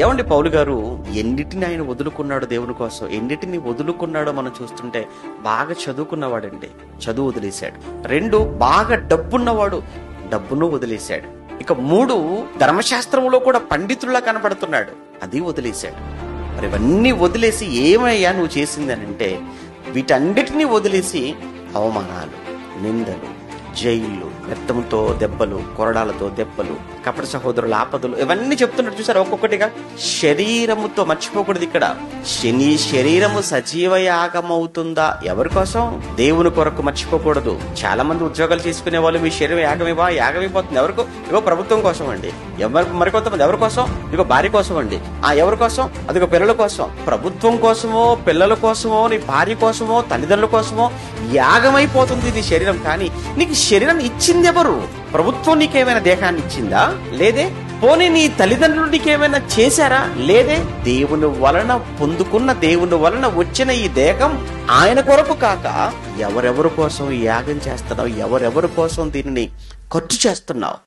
ఏమండి పౌలు గారు ఎన్నిటిని ఆయన వదులుకున్నాడు దేవుని కోసం, ఎన్నిటిని వదులుకున్నాడో మనం చూస్తుంటే, బాగా చదువుకున్నవాడండి, చదువు వదిలేశాడు. 2, బాగా డబ్బున్నవాడు, డబ్బును వదిలేశాడు. ఇక 3, ధర్మశాస్త్రంలో కూడా పండితుల్లా కనపడుతున్నాడు, అది వదిలేశాడు. మరి ఇవన్నీ వదిలేసి ఏమయ్యా నువ్వు చేసింది అని అంటే, వీటన్నిటినీ వదిలేసి అవమానాలు, నిందలు, జైళ్ళు, రక్తంతో దెబ్బలు, కొరడాలతో దెబ్బలు, కపట సహోదరుల ఆపదలు, ఇవన్నీ చెప్తున్నట్టు చూసారు ఒక్కొక్కటిగా. శరీరముతో మర్చిపోకూడదు ఇక్కడ. శరీరము సజీవ యాగమవుతుందా? ఎవరి కోసం? దేవుని కొరకు మర్చిపోకూడదు. చాలా మంది ఉద్యోగాలు చేసుకునే వాళ్ళు మీ శరీరం యాగమైపోతుంది. ఎవరికో? ఇగో ప్రభుత్వం కోసం అండి. మరికొంతమంది ఎవరి కోసం? ఇగో భార్య కోసం అండి. ఎవరి కోసం? అదిగో పిల్లల కోసం. ప్రభుత్వం కోసమో, పిల్లల కోసమో, నీ భార్య కోసమో, తల్లిదండ్రుల కోసమో యాగమైపోతుంది నీ శరీరం. కానీ నీకు శరీరం ఇచ్చింది ఎవరు? ప్రభుత్వం నీకేమైనా దేహాన్ని ఇచ్చిందా? లేదే. పోనీ నీ తల్లిదండ్రులు నీకేమైనా చేశారా? లేదే. దేవుని వలన పొందుకున్న, దేవుని వలన వచ్చిన ఈ దేహం ఆయన కొరకు కాక ఎవరెవరి కోసం యాగం చేస్తున్నావు? ఎవరెవరి కోసం దీనిని ఖర్చు చేస్తున్నావు?